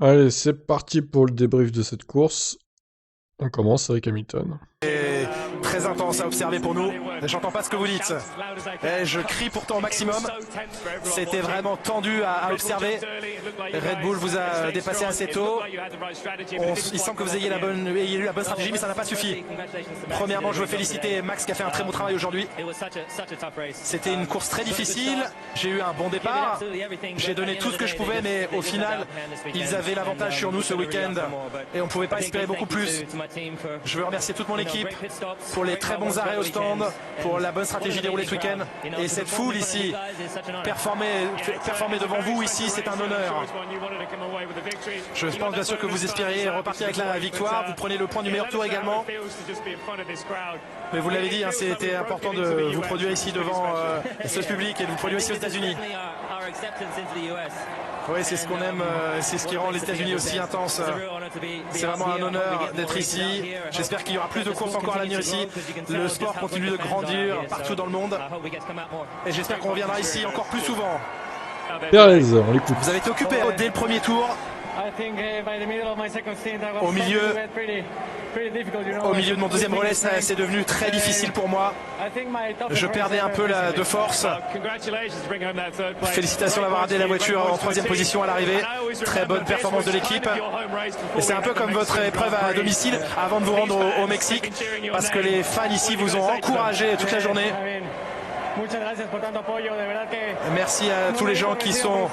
Allez, c'est parti pour le débrief de cette course. On commence avec Hamilton. Très intense à observer pour nous. J'entends pas ce que vous dites. Et je crie pourtant au maximum. C'était vraiment tendu à observer. Red Bull vous a dépassé assez tôt. Il semble que vous ayez eu la bonne stratégie, mais ça n'a pas suffi. Premièrement, je veux féliciter Max qui a fait un très bon travail aujourd'hui. C'était une course très difficile. J'ai eu un bon départ. J'ai donné tout ce que je pouvais, mais au final, ils avaient l'avantage sur nous ce week-end et on ne pouvait pas espérer beaucoup plus. Je veux remercier toute mon équipe pour les très bons arrêts au stand, pour la bonne stratégie déroulée ce week-end. Et cette foule ici, performer devant vous ici, c'est un honneur. Je pense bien sûr que vous espériez repartir avec la victoire. Vous prenez le point du meilleur tour également. Mais vous l'avez dit, hein, c'était important de vous produire ici devant ce public et de vous produire ici aux États-Unis. Oui, c'est ce qu'on aime, c'est ce qui rend les États-Unis aussi intenses. C'est vraiment un honneur d'être ici. J'espère qu'il y aura plus de courses encore à l'avenir ici. Le sport continue de grandir partout dans le monde. Et j'espère qu'on reviendra ici encore plus souvent. Perez, on l'écoute. Vous avez été occupé dès le premier tour. Au milieu de mon deuxième relais, c'est devenu très difficile pour moi. Je perdais un peu de force. Félicitations d'avoir ramené la voiture en troisième position à l'arrivée. Très bonne performance de l'équipe. Et c'est un peu comme votre épreuve à domicile avant de vous rendre au Mexique, parce que les fans ici vous ont encouragé toute la journée. Merci à tous les gens qui sont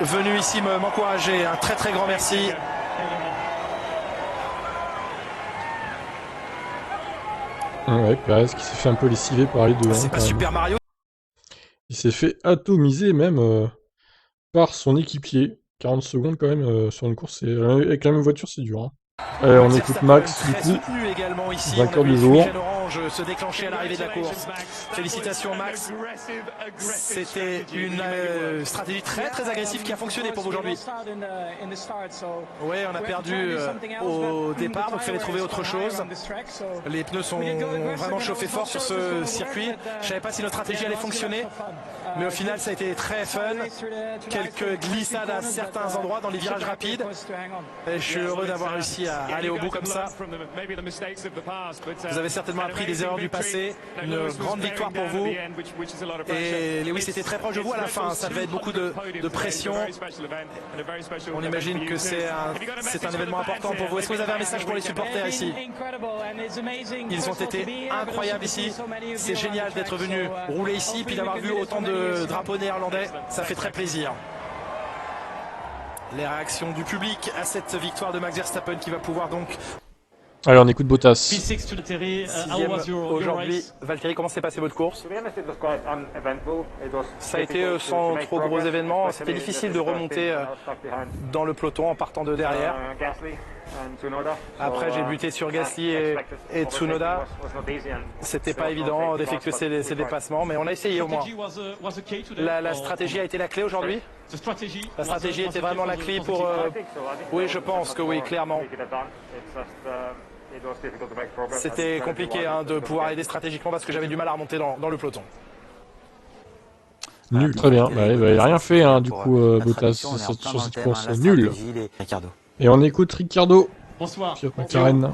venus ici m'encourager. Un très très grand merci. Ouais, Perez qui s'est fait un peu lessiver par les deux. C'est pas Super Mario. Il s'est fait atomiser même par son équipier. 40 secondes quand même sur une course. Avec la même voiture, c'est dur. Hein. Allez, on écoute Max du coup, vainqueur du jour. Se déclencher à l'arrivée de la course. Félicitations Max. C'était une stratégie très très agressive qui a fonctionné pour vous aujourd'hui. Oui, on a perdu au départ, donc il fallait trouver autre chose. Les pneus sont vraiment chauffés fort sur ce circuit. Je ne savais pas si notre stratégie allait fonctionner, mais au final ça a été très fun. Quelques glissades à certains endroits dans les virages rapides. Et je suis heureux d'avoir réussi à aller au bout comme ça. Vous avez certainement appris des erreurs du passé, une grande victoire pour vous. Et Lewis était très proche de vous à la fin, ça devait être beaucoup de pression. On imagine que c'est un événement important pour vous. Est-ce que vous avez un message pour les supporters ici? Ils ont été incroyables ici. C'est génial d'être venu rouler ici, puis d'avoir vu autant de drapeaux néerlandais. Ça fait très plaisir. Les réactions du public à cette victoire de Max Verstappen qui va pouvoir donc... Allez, on écoute Bottas. Aujourd'hui, Valtteri, comment s'est passée votre course? Ça a été sans trop gros événements. C'était difficile de remonter dans le peloton en partant de derrière. Après, j'ai buté sur Gasly et Tsunoda. C'était pas évident d'effectuer ces dépassements, mais on a essayé au moins. La stratégie a été la clé aujourd'hui? La stratégie était vraiment la clé pour... Oui, je pense que oui, clairement. C'était compliqué hein, de pouvoir aider stratégiquement parce que j'avais du mal à remonter dans le peloton. Nul, très bien. Bah, il n'a rien fait hein, du coup Bottas sur cette course. Nul. Et on écoute Ricciardo. Bonsoir. Sur McLaren.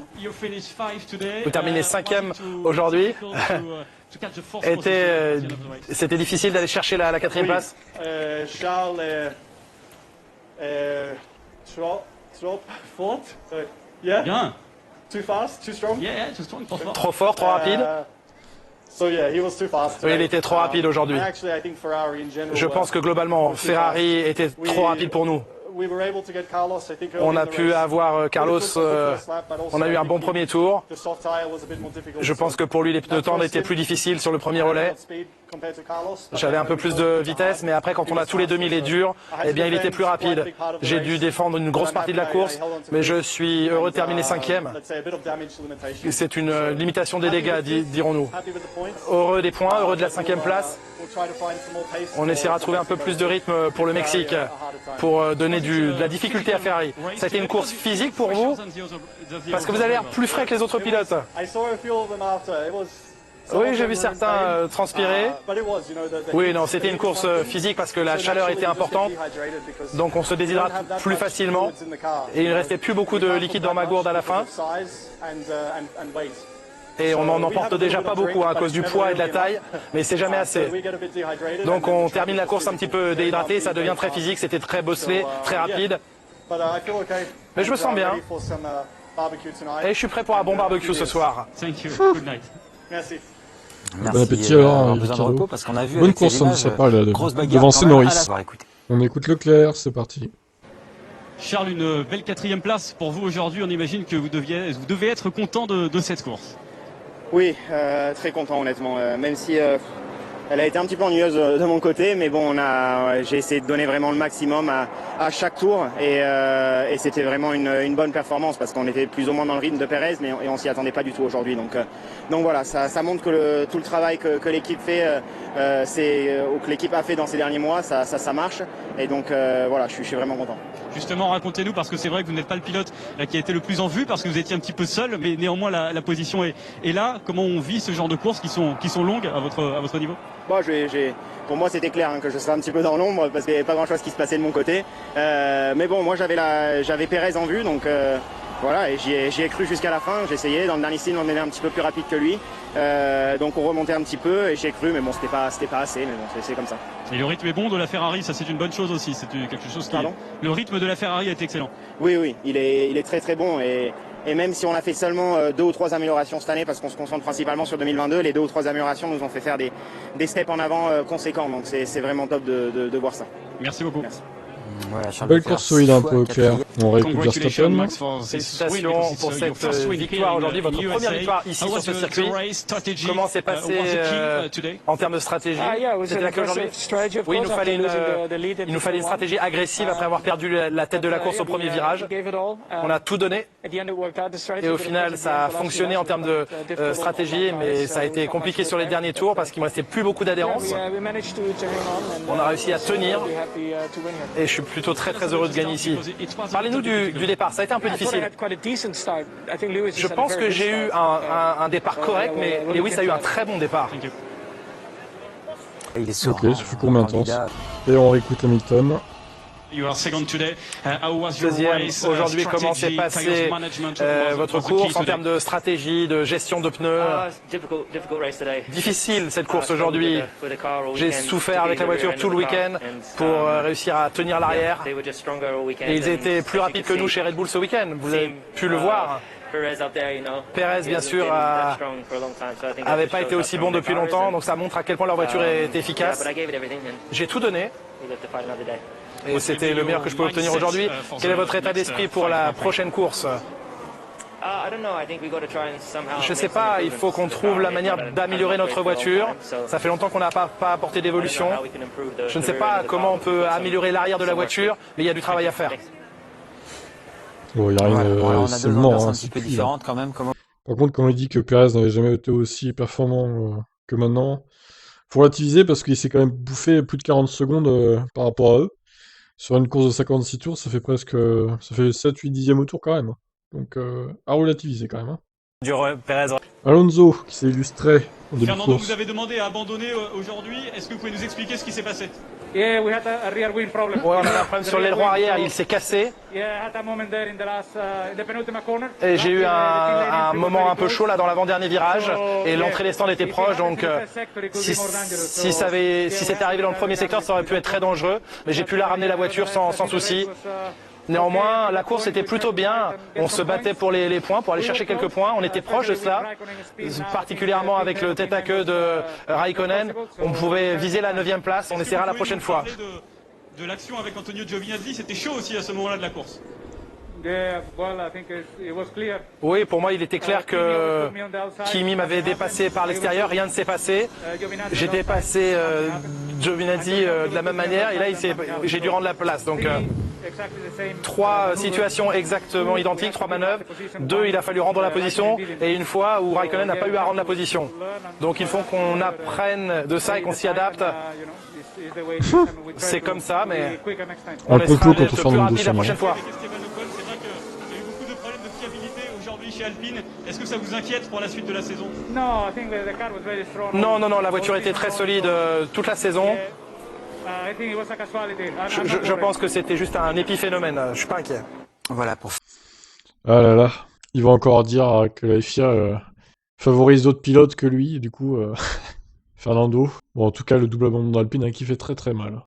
Vous terminez 5e aujourd'hui. C'était difficile d'aller chercher la 4e place. Charles trop fort. Bien. Too fast, too strong. Yeah, too strong, trop fort. Trop fort, trop rapide. So yeah, he was too fast. Oui, il était trop rapide aujourd'hui. Je pense que globalement, Ferrari était trop rapide pour nous. On a pu avoir Carlos, on a eu un bon premier tour. Je pense que pour lui les pneus tendres étaient plus difficiles sur le premier relais. J'avais un peu plus de vitesse, mais après quand on a tous les 2000 et durs, eh bien il était plus rapide. J'ai dû défendre une grosse partie de la course, mais je suis heureux de terminer 5e. C'est une limitation des dégâts, dirons-nous. Heureux des points, heureux de la 5e place. On essaiera de trouver un peu plus de rythme pour le Mexique, pour donner de la difficulté à Ferrari. Ça a été une course physique pour vous? Parce que vous avez l'air plus frais que les autres pilotes. Oui, j'ai vu certains transpirer. Oui, non, c'était une course physique parce que la chaleur était importante, donc on se déshydrate plus facilement et il ne restait plus beaucoup de liquide dans ma gourde à la fin. Et on n'en emporte déjà pas beaucoup à cause du poids et de la taille, mais c'est jamais assez. Donc on termine la course un petit peu déhydraté, ça devient très physique, c'était très bosselé, très rapide. Mais je me sens bien. Et je suis prêt pour un bon barbecue ce soir. Thank you. Good night. Merci. Bon appétit alors, besoin de Ricardo. repos parce qu'on a vu Bonne avec ces course de images, sa part, là, grosse bagarre devant quand ses même à Norris. l'avoir écouté. On écoute Leclerc, c'est parti. Charles, une belle 4e place pour vous aujourd'hui. On imagine que vous devez être content de cette course. Oui, très content honnêtement, même si elle a été un petit peu ennuyeuse de mon côté, mais bon, j'ai essayé de donner vraiment le maximum à chaque tour et c'était vraiment une bonne performance parce qu'on était plus ou moins dans le rythme de Perez, mais on s'y attendait pas du tout aujourd'hui. Donc voilà, ça montre que tout le travail que l'équipe fait, ou que l'équipe a fait dans ces derniers mois, ça marche. Et donc voilà, je suis vraiment content. Justement, racontez-nous, parce que c'est vrai que vous n'êtes pas le pilote qui a été le plus en vue, parce que vous étiez un petit peu seul, mais néanmoins la position est là. Comment on vit ce genre de courses qui sont longues à votre niveau? Bon, pour moi c'était clair que je serais un petit peu dans l'ombre parce qu'il n'y avait pas grand chose qui se passait de mon côté. Mais bon, moi j'avais Perez en vue, donc voilà, et j'y ai cru jusqu'à la fin. J'ai essayé, dans le dernier style on était un petit peu plus rapide que lui. Donc on remontait un petit peu et j'y ai cru, mais bon c'était pas assez, mais bon c'est comme ça. Et le rythme est bon de la Ferrari, ça c'est une bonne chose aussi. C'est quelque chose qui. Pardon ? Le rythme de la Ferrari est excellent. Oui, il est très très bon et même si on a fait seulement 2 ou 3 améliorations cette année parce qu'on se concentre principalement sur 2022, les 2 ou 3 améliorations nous ont fait faire des steps en avant conséquents, donc c'est vraiment top de voir ça. Merci beaucoup. Merci. Voilà, Charles Belle Leclerc, course solide un peu, 6 fois Claire. On réécoute Congratulations, Verstappen. Max, for this Félicitations win, because pour it's your cette first win victoire here aujourd'hui, in votre première USA. victoire ici How sur was ce your circuit. race strategy, Comment s'est passé was the key, today? en termes de stratégie? C'était laquelle aujourd'hui? Oui, il nous fallait une stratégie agressive après avoir perdu la tête de la course au premier virage. On a tout donné et au final ça a fonctionné en termes de stratégie, mais ça a été compliqué sur les derniers tours parce qu'il ne me restait plus beaucoup d'adhérence. On a réussi à tenir et je suis plutôt très heureux de gagner ici. Parlez-nous du départ, ça a été un peu difficile. Je pense que j'ai eu un départ correct, mais Lewis a eu un très bon départ. Il est serein, Ok, ça fait combien de temps candidat. Et on réécoute Hamilton. You are second today. How was your Deuxième, race, aujourd'hui, comment s'est strategy, passé tires management, was votre the key course en today? termes de stratégie, de gestion de pneus? Difficile cette course aujourd'hui. J'ai souffert avec la voiture tout le week-end pour réussir à tenir l'arrière. Et ils étaient plus rapides que nous chez Red Bull ce week-end. Vous avez pu le voir. Perez, bien sûr, n'avait pas été aussi bon depuis longtemps, donc ça montre à quel point leur voiture est efficace. J'ai tout donné. Et c'était le meilleur que je peux obtenir aujourd'hui. Quel est votre état d'esprit pour la prochaine course? Je ne sais pas, il faut qu'on trouve la manière d'améliorer notre voiture. Ça fait longtemps qu'on n'a pas apporté d'évolution. Je ne sais pas comment on peut améliorer l'arrière de la voiture, mais il y a du travail à faire. Bon, il n'y a rien, Voilà, on a deux seulement, ambiances hein, un c'est petit peu tout, là. différentes quand même. Par contre, quand on dit que Perez n'avait jamais été aussi performant que maintenant, faut relativiser parce qu'il s'est quand même bouffé plus de 40 secondes par rapport à eux. Sur une course de 56 tours, ça fait 7-8 dixièmes au tour quand même. Donc à relativiser quand même. Hein. Perez. Alonso qui s'est illustré en début de Fernando, course. vous avez demandé à abandonner aujourd'hui. Est-ce que vous pouvez nous expliquer ce qui s'est passé? Ouais, on a un problème sur l'aileron arrière, il s'est cassé. Et j'ai eu un moment un peu chaud là dans l'avant-dernier virage. Et l'entrée des stands était proche, donc si c'était arrivé dans le premier secteur, ça aurait pu être très dangereux. Mais j'ai pu la ramener la voiture sans souci. Néanmoins, la course était plutôt bien. On se battait pour les points, pour aller chercher quelques points. On était proche de cela, particulièrement avec le tête à queue de Raikkonen. On pouvait viser la 9e place. On essaiera la prochaine fois. De l'action avec Antonio Giovinazzi, c'était chaud aussi à ce moment-là de la course. Oui, pour moi, il était clair que Kimi m'avait dépassé par l'extérieur. Rien ne s'est passé. J'ai dépassé Giovinazzi de la même manière. Et là, j'ai dû rendre la place. Donc, 3 situations exactement identiques, 3 manœuvres. 2, il a fallu rendre la position. Et une fois où Raikkonen n'a pas eu à rendre la position. Donc, il faut qu'on apprenne de ça et qu'on s'y adapte. C'est comme ça, mais on Un complot essaiera contre d'être plus Fernando rapide la sûrement. prochaine fois. C'est vrai qu'il y a eu beaucoup de problèmes de fiabilité aujourd'hui chez Alpine. Est-ce que ça vous inquiète pour la suite de la saison? Non, non, la voiture était très solide toute la saison. Je pense que c'était juste un épiphénomène, je suis pas inquiet. Voilà pour... Ah là là, ils vont encore dire que la FIA favorise d'autres pilotes que lui, du coup, Fernando. Bon, en tout cas, le double abandon d'Alpine qui fait très très mal.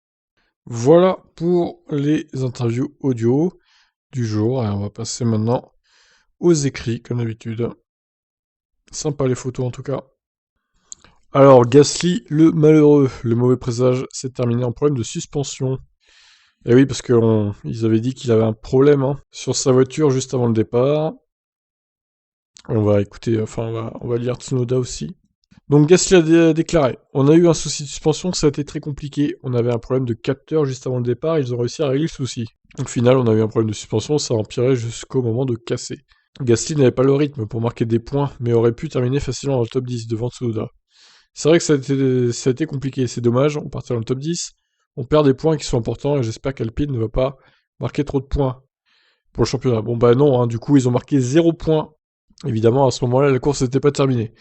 Voilà pour les interviews audio du jour, et on va passer maintenant aux écrits, comme d'habitude. Sympa les photos en tout cas. Alors, Gasly, le malheureux, le mauvais présage, s'est terminé en problème de suspension. Et oui, parce qu'ils avaient dit qu'il avait un problème sur sa voiture juste avant le départ. On va écouter, on va lire Tsunoda aussi. Donc Gasly a déclaré: on a eu un souci de suspension, ça a été très compliqué. On avait un problème de capteur juste avant le départ, ils ont réussi à régler le souci. Au final, on a eu un problème de suspension, ça a empiré jusqu'au moment de casser. Gasly n'avait pas le rythme pour marquer des points, mais aurait pu terminer facilement dans le top 10 devant Tsunoda. C'est vrai que ça a été compliqué, c'est dommage, on partait dans le top 10, on perd des points qui sont importants, et j'espère qu'Alpine ne va pas marquer trop de points pour le championnat. Bon bah non, du coup ils ont marqué 0 points. Évidemment, à ce moment-là, la course n'était pas terminée.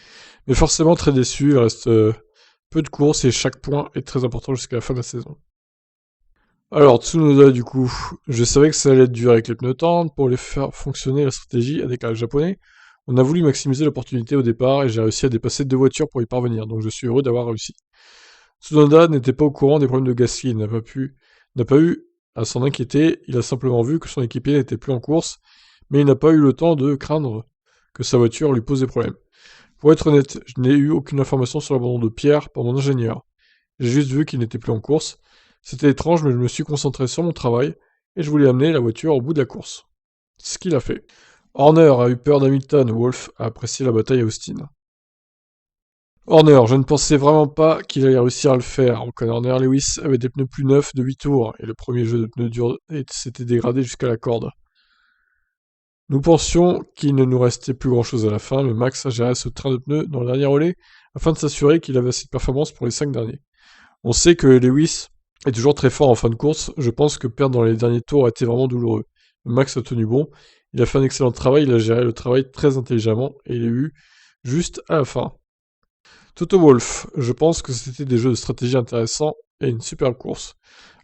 Mais forcément très déçu, il reste peu de courses, et chaque point est très important jusqu'à la fin de la saison. Alors, Tsunoda, du coup, je savais que ça allait être dur avec les pneus tendres. Pour les faire fonctionner, la stratégie a déclaré le japonais. On a voulu maximiser l'opportunité au départ et j'ai réussi à dépasser 2 voitures pour y parvenir, donc je suis heureux d'avoir réussi. Tsunoda n'était pas au courant des problèmes de Gasly, il n'a pas eu à s'en inquiéter, il a simplement vu que son équipier n'était plus en course, mais il n'a pas eu le temps de craindre que sa voiture lui pose des problèmes. Pour être honnête, je n'ai eu aucune information sur l'abandon de Pierre par mon ingénieur. J'ai juste vu qu'il n'était plus en course. C'était étrange, mais je me suis concentré sur mon travail et je voulais amener la voiture au bout de la course. C'est ce qu'il a fait. Horner a eu peur d'Hamilton, Wolff a apprécié la bataille à Austin. Horner, je ne pensais vraiment pas qu'il allait réussir à le faire. On connaît Horner, Lewis avait des pneus plus neufs de 8 tours et le premier jeu de pneus durs s'était dégradé jusqu'à la corde. Nous pensions qu'il ne nous restait plus grand chose à la fin, mais Max a géré ce train de pneus dans le dernier relais afin de s'assurer qu'il avait assez de performance pour les 5 derniers. On sait que Lewis est toujours très fort en fin de course, je pense que perdre dans les derniers tours a été vraiment douloureux. Max a tenu bon, il a fait un excellent travail, il a géré le travail très intelligemment et il a eu juste à la fin. Toto Wolff, je pense que c'était des jeux de stratégie intéressants et une superbe course.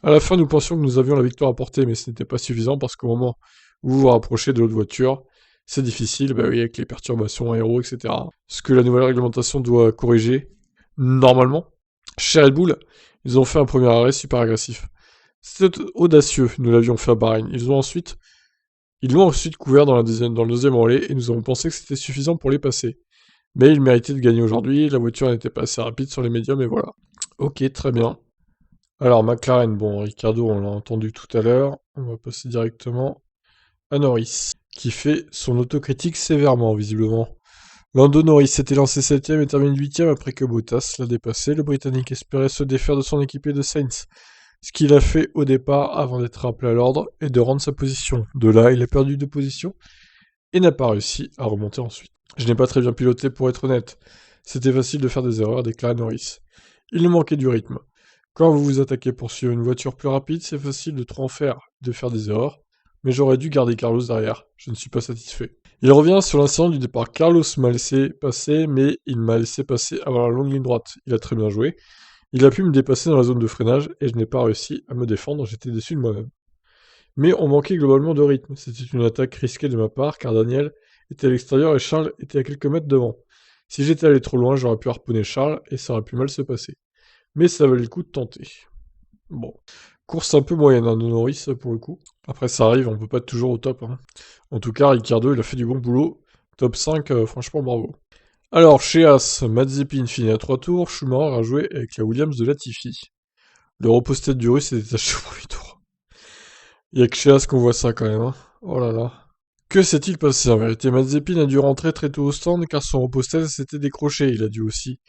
À la fin, nous pensions que nous avions la victoire à porter, mais ce n'était pas suffisant parce qu'au moment où vous vous rapprochez de l'autre voiture, c'est difficile, bah oui, avec les perturbations aéro, etc. Ce que la nouvelle réglementation doit corriger, normalement. Chez Red Bull, ils ont fait un premier arrêt super agressif. C'était audacieux, nous l'avions fait à Bahreïn. Ils l'ont ensuite couvert dans le deuxième relais et nous avons pensé que c'était suffisant pour les passer. Mais ils méritaient de gagner aujourd'hui, la voiture n'était pas assez rapide sur les médiums et voilà. Ok, très bien. Alors McLaren, bon, Ricciardo, on l'a entendu tout à l'heure, on va passer directement à Norris, qui fait son autocritique sévèrement, visiblement. Lando Norris s'était lancé 7ème et termine 8ème après que Bottas l'a dépassé. Le Britannique espérait se défaire de son équipier de Sainz, ce qu'il a fait au départ avant d'être rappelé à l'ordre et de rendre sa position. De là, il a perdu 2 positions et n'a pas réussi à remonter ensuite. Je n'ai pas très bien piloté pour être honnête. C'était facile de faire des erreurs, déclare Norris. Il nous manquait du rythme. Quand vous vous attaquez pour suivre une voiture plus rapide, c'est facile de trop en faire, de faire des erreurs. Mais j'aurais dû garder Carlos derrière. Je ne suis pas satisfait. Il revient sur l'incident du départ. Carlos m'a laissé passer, mais il m'a laissé passer avant la longue ligne droite. Il a très bien joué. Il a pu me dépasser dans la zone de freinage et je n'ai pas réussi à me défendre. J'étais déçu de moi-même. Mais on manquait globalement de rythme. C'était une attaque risquée de ma part car Daniel était à l'extérieur et Charles était à quelques mètres devant. Si j'étais allé trop loin, j'aurais pu harponner Charles et ça aurait pu mal se passer. Mais ça valait le coup de tenter. Bon. Course un peu moyenne de Norris pour le coup. Après ça arrive, on peut pas être toujours au top. En tout cas, Ricciardo il a fait du bon boulot. Top 5, franchement bravo. Alors chez As, Mazepin finit à 3 tours, Schumacher a joué avec la Williams de Latifi. Le repos-tête du russe est détaché au premier tour. Il y a que chez As qu'on voit ça quand même. Oh là là. Que s'est-il passé en vérité? Mazepin a dû rentrer très tôt au stand car son repos-tête s'était décroché. Il a dû aussi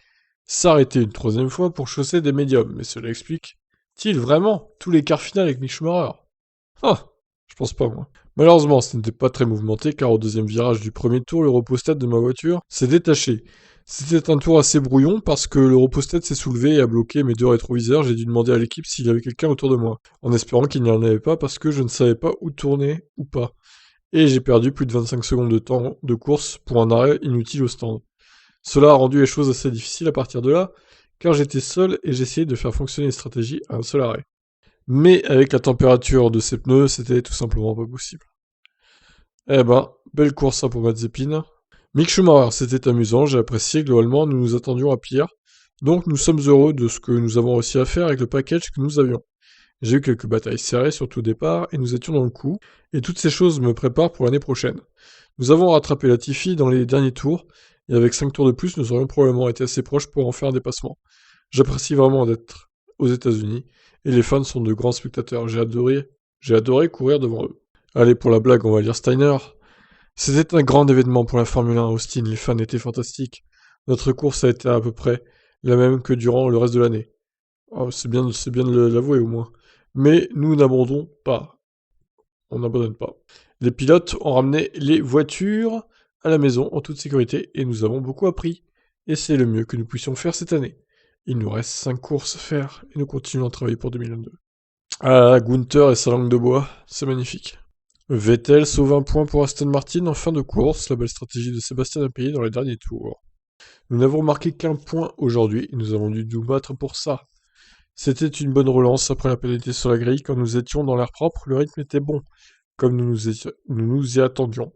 s'arrêter une 3e fois pour chausser des médiums. Mais cela explique-t-il vraiment tous les quarts finales avec Mick Schumacher? Ah, je pense pas moi. Malheureusement, ce n'était pas très mouvementé car au 2e virage du premier tour, le repos-tête de ma voiture s'est détaché. C'était un tour assez brouillon parce que le repos-tête s'est soulevé et a bloqué mes 2 rétroviseurs. J'ai dû demander à l'équipe s'il y avait quelqu'un autour de moi, en espérant qu'il n'y en avait pas parce que je ne savais pas où tourner ou pas. et j'ai perdu plus de 25 secondes de temps de course pour un arrêt inutile au stand. Cela a rendu les choses assez difficiles à partir de là, car j'étais seul et j'essayais de faire fonctionner les stratégies à un seul arrêt. Mais avec la température de ces pneus, c'était tout simplement pas possible. Eh ben, belle course hein, pour Mazepin. Mick Schumacher, c'était amusant, j'ai apprécié, globalement nous nous attendions à pire, donc nous sommes heureux de ce que nous avons réussi à faire avec le package que nous avions. J'ai eu quelques batailles serrées, surtout au départ, et nous étions dans le coup, et toutes ces choses me préparent pour l'année prochaine. Nous avons rattrapé Latifi dans les derniers tours, et avec 5 tours de plus, nous aurions probablement été assez proches pour en faire un dépassement. J'apprécie vraiment d'être aux États-Unis, et les fans sont de grands spectateurs. J'ai adoré courir devant eux. Allez, pour la blague, on va dire Steiner. C'était un grand événement pour la Formule 1 à Austin, les fans étaient fantastiques. Notre course a été à peu près la même que durant le reste de l'année. Oh, c'est bien de l'avouer au moins. Mais nous n'abandonnons pas. On n'abandonne pas. Les pilotes ont ramené les voitures à la maison en toute sécurité et nous avons beaucoup appris. Et c'est le mieux que nous puissions faire cette année. Il nous reste 5 courses à faire et nous continuons à travailler pour 2022. Ah, Gunther et sa langue de bois, c'est magnifique. Vettel sauve un point pour Aston Martin en fin de course, la belle stratégie de Sébastien a payé dans les derniers tours. Nous n'avons marqué qu'un point aujourd'hui et nous avons dû nous battre pour ça. C'était une bonne relance après la pénalité sur la grille. Quand nous étions dans l'air propre, le rythme était bon, comme nous nous y attendions.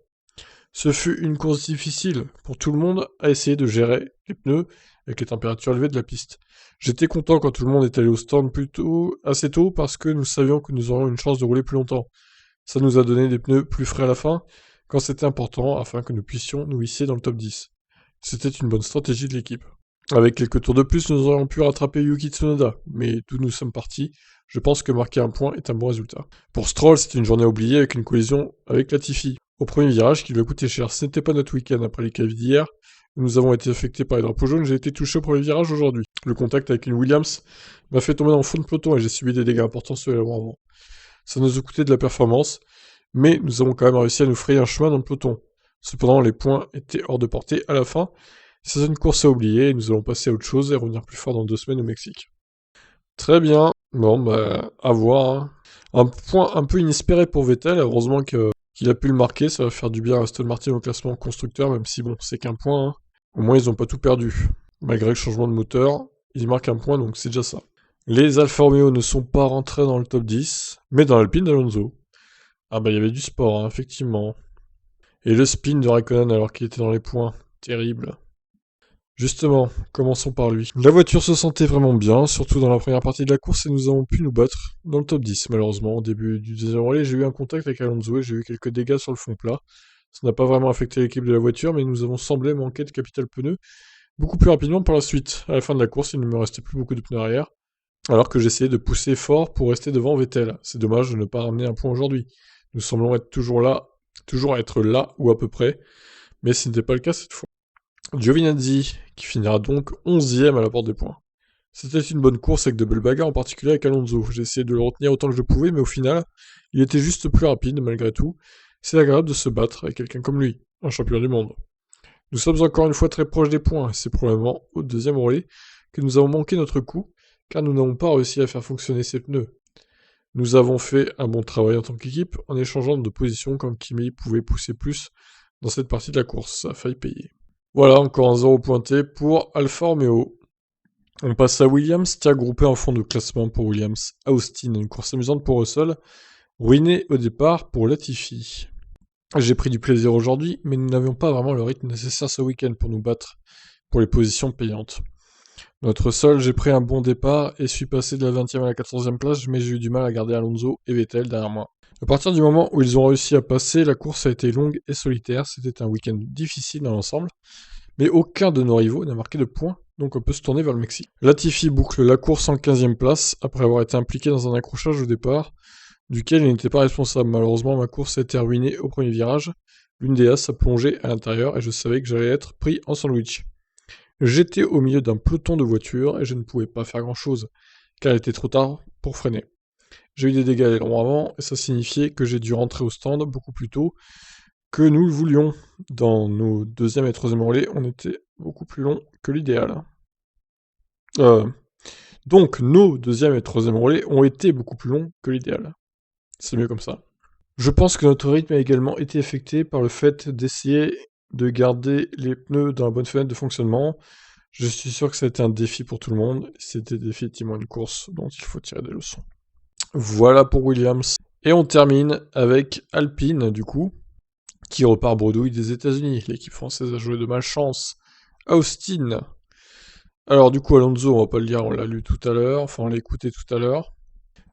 Ce fut une course difficile pour tout le monde à essayer de gérer les pneus avec les températures élevées de la piste. J'étais content quand tout le monde est allé au stand assez tôt parce que nous savions que nous aurions une chance de rouler plus longtemps. Ça nous a donné des pneus plus frais à la fin, quand c'était important, afin que nous puissions nous hisser dans le top 10. C'était une bonne stratégie de l'équipe. Avec quelques tours de plus, nous aurions pu rattraper Yuki Tsunoda, mais d'où nous sommes partis, je pense que marquer un point est un bon résultat. Pour Stroll, c'était une journée oubliée avec une collision avec Latifi. Au premier virage, qui lui a coûté cher, ce n'était pas notre week-end après les qualifs d'hier, nous avons été affectés par les drapeaux jaunes, j'ai été touché au premier virage aujourd'hui. Le contact avec une Williams m'a fait tomber dans le fond de peloton et j'ai subi des dégâts importants sur les avant. Ça nous a coûté de la performance, mais nous avons quand même réussi à nous frayer un chemin dans le peloton. Cependant, les points étaient hors de portée à la fin. C'est une course à oublier et nous allons passer à autre chose et revenir plus fort dans 2 semaines au Mexique. Très bien. Bon, bah, à voir. Hein. Un point un peu inespéré pour Vettel. Heureusement qu'il a pu le marquer. Ça va faire du bien à Aston Martin au classement constructeur, même si, bon, c'est qu'un point. Hein. Au moins, ils n'ont pas tout perdu. Malgré le changement de moteur, ils marquent un point, donc c'est déjà ça. Les Alfa Romeo ne sont pas rentrés dans le top 10, mais dans l'Alpine d'Alonso. Ah bah, il y avait du sport, hein, effectivement. Et le spin de Raikkonen alors qu'il était dans les points. Terrible. Justement, commençons par lui. La voiture se sentait vraiment bien, surtout dans la première partie de la course, et nous avons pu nous battre dans le top 10. Malheureusement, au début du deuxième relais, j'ai eu un contact avec Alonso et j'ai eu quelques dégâts sur le fond plat. Ça n'a pas vraiment affecté l'équipe de la voiture, mais nous avons semblé manquer de capital pneu beaucoup plus rapidement par la suite. À la fin de la course, il ne me restait plus beaucoup de pneus arrière, alors que j'essayais de pousser fort pour rester devant Vettel. C'est dommage de ne pas ramener un point aujourd'hui. Nous semblons être toujours être là ou à peu près, mais ce n'était pas le cas cette fois. Giovinazzi, qui finira donc 11ème à la porte des points. C'était une bonne course avec de belles bagarres, en particulier avec Alonso. J'ai essayé de le retenir autant que je pouvais, mais au final, il était juste plus rapide malgré tout. C'est agréable de se battre avec quelqu'un comme lui, un champion du monde. Nous sommes encore une fois très proches des points, et c'est probablement au deuxième relais que nous avons manqué notre coup, car nous n'avons pas réussi à faire fonctionner ces pneus. Nous avons fait un bon travail en tant qu'équipe, en échangeant de positions quand Kimi pouvait pousser plus dans cette partie de la course. Ça a failli payer. Voilà, encore un 0 pointé pour Alfa Romeo. On passe à Williams, qui a groupé en fond de classement pour Williams à Austin, une course amusante pour Russell, ruinée au départ pour Latifi. J'ai pris du plaisir aujourd'hui, mais nous n'avions pas vraiment le rythme nécessaire ce week-end pour nous battre pour les positions payantes. Notre sol, j'ai pris un bon départ et suis passé de la 20e à la 14e place, mais j'ai eu du mal à garder Alonso et Vettel derrière moi. À partir du moment où ils ont réussi à passer, la course a été longue et solitaire, c'était un week-end difficile dans l'ensemble, mais aucun de nos rivaux n'a marqué de points, donc on peut se tourner vers le Mexique. Latifi boucle la course en 15e place, après avoir été impliqué dans un accrochage au départ, duquel il n'était pas responsable. Malheureusement, ma course a été ruinée au premier virage, l'une des as a plongé à l'intérieur et je savais que j'allais être pris en sandwich. J'étais au milieu d'un peloton de voitures et je ne pouvais pas faire grand-chose, car il était trop tard pour freiner. J'ai eu des dégâts à l'aileron avant, et ça signifiait que j'ai dû rentrer au stand beaucoup plus tôt que nous le voulions. Dans nos deuxième et troisième relais, on était beaucoup plus long que l'idéal. Donc, nos deuxième et troisième relais ont été beaucoup plus longs que l'idéal. C'est mieux comme ça. Je pense que notre rythme a également été affecté par le fait d'essayer de garder les pneus dans la bonne fenêtre de fonctionnement. Je suis sûr que ça a été un défi pour tout le monde. C'était définitivement une course dont il faut tirer des leçons. Voilà pour Williams. Et on termine avec Alpine, du coup, qui repart bredouille des États-Unis. L'équipe française a joué de malchance. Austin. Alors du coup, Alonso, on va pas le lire, on l'a lu tout à l'heure, enfin on l'a écouté tout à l'heure.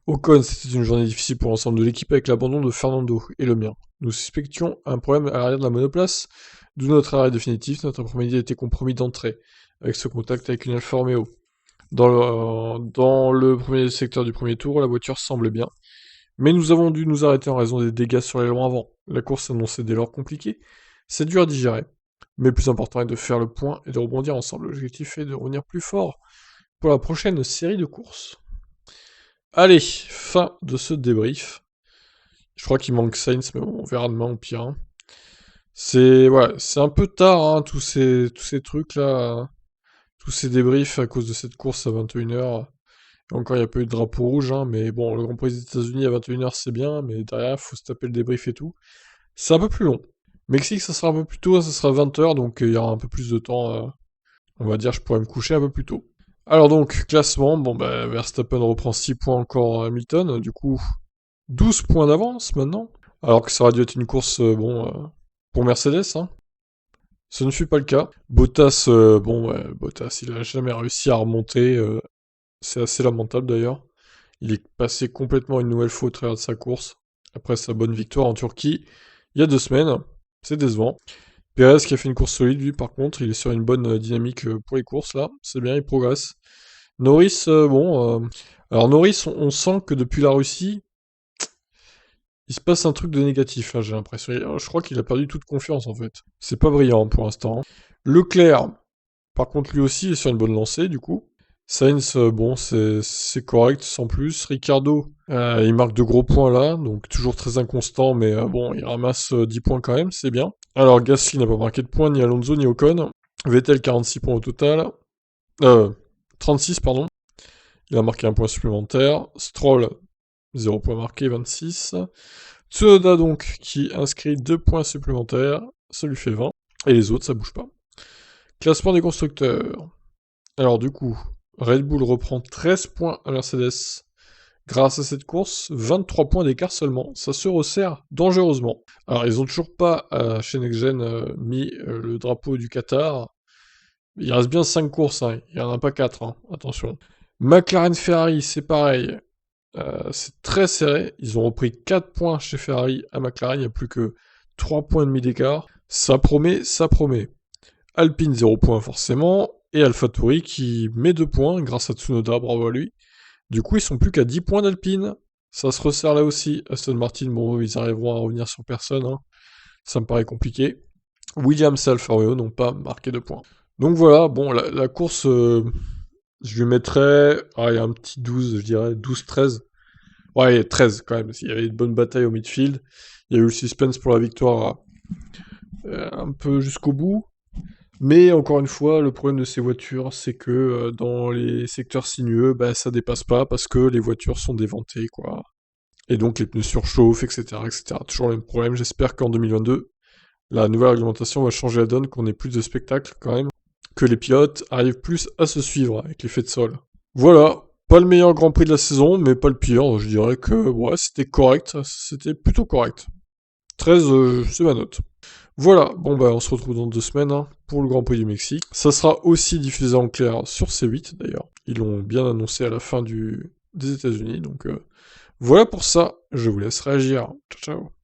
Ocon, c'était une journée difficile pour l'ensemble de l'équipe avec l'abandon de Fernando et le mien. Nous suspections un problème à l'arrière de la monoplace, d'où notre arrêt définitif. Notre après-midi a été compromis d'entrée, avec ce contact avec une Alfa Romeo. Dans le premier secteur du premier tour, la voiture semblait bien, mais nous avons dû nous arrêter en raison des dégâts sur l'aileron avant. La course s'annonçait dès lors compliquée. C'est dur à digérer, mais le plus important est de faire le point et de rebondir ensemble. L'objectif est de revenir plus fort pour la prochaine série de courses. Allez, fin de ce débrief. Je crois qu'il manque Sainz, mais bon, on verra demain au pire. Hein. C'est un peu tard, hein, tous ces trucs-là, tous ces débriefs à cause de cette course à 21h. Et encore, il n'y a pas eu de drapeau rouge, hein, mais bon, le Grand Prix des États-Unis à 21h, c'est bien, mais derrière, il faut se taper le débrief et tout. C'est un peu plus long. Mexique, ça sera un peu plus tôt, ça sera 20h, donc il y aura un peu plus de temps. On va dire, je pourrais me coucher un peu plus tôt. Alors donc, classement, bon bah Verstappen reprend 6 points encore à Hamilton, du coup 12 points d'avance maintenant, alors que ça aurait dû être une course, pour Mercedes, hein. Ce ne fut pas le cas. Bottas, Bottas, il a jamais réussi à remonter, c'est assez lamentable d'ailleurs. Il est passé complètement une nouvelle fois au travers de sa course, après sa bonne victoire en Turquie, il y a 2 semaines, c'est décevant. Perez qui a fait une course solide, lui par contre, il est sur une bonne dynamique pour les courses là, c'est bien, il progresse. Norris, alors Norris, on sent que depuis la Russie, il se passe un truc de négatif là, j'ai l'impression. Je crois qu'il a perdu toute confiance en fait. C'est pas brillant pour l'instant. Leclerc, par contre lui aussi est sur une bonne lancée du coup. Sainz, c'est correct sans plus. Ricardo, il marque de gros points là, donc toujours très inconstant, mais bon, il ramasse 10 points quand même, c'est bien. Alors Gasly n'a pas marqué de points, ni Alonso, ni Ocon. Vettel, 46 points au total. 36, pardon. Il a marqué un point supplémentaire. Stroll, 0 point marqué, 26. Tsunoda donc, qui inscrit 2 points supplémentaires, ça lui fait 20. Et les autres, ça bouge pas. Classement des constructeurs. Alors du coup, Red Bull reprend 13 points à Mercedes. Grâce à cette course, 23 points d'écart seulement. Ça se resserre dangereusement. Alors ils ont toujours pas, chez Next Gen, mis le drapeau du Qatar. Il reste bien 5 courses, hein. Il n'y en a pas 4, hein. Attention. McLaren-Ferrari, c'est pareil. C'est très serré. Ils ont repris 4 points chez Ferrari à McLaren. Il n'y a plus que 3 points et demi d'écart. Ça promet, ça promet. Alpine, 0 points forcément. Et AlphaTauri qui met 2 points grâce à Tsunoda, bravo à lui. Du coup, ils sont plus qu'à 10 points d'Alpine. Ça se resserre là aussi. Aston Martin, bon, ils arriveront à revenir sur personne. Hein. Ça me paraît compliqué. Williams et Alfa Romeo n'ont pas marqué de points. Donc voilà, bon, la course, je lui mettrais, il y a un petit 12, je dirais, 12-13. Ouais, 13 quand même, il y avait une bonne bataille au midfield. Il y a eu le suspense pour la victoire un peu jusqu'au bout. Mais encore une fois, le problème de ces voitures, c'est que dans les secteurs sinueux, ça dépasse pas parce que les voitures sont déventées, quoi. Et donc les pneus surchauffent, etc., etc. Toujours le même problème. J'espère qu'en 2022, la nouvelle réglementation va changer la donne, qu'on ait plus de spectacles quand même, que les pilotes arrivent plus à se suivre avec l'effet de sol. Voilà, pas le meilleur Grand Prix de la saison, mais pas le pire. Je dirais que c'était correct, c'était plutôt correct. 13, c'est ma note. Voilà, bon on se retrouve dans 2 semaines hein, pour le Grand Prix du Mexique. Ça sera aussi diffusé en clair sur C8 d'ailleurs. Ils l'ont bien annoncé à la fin des États-Unis, donc voilà pour ça. Je vous laisse réagir. Ciao ciao.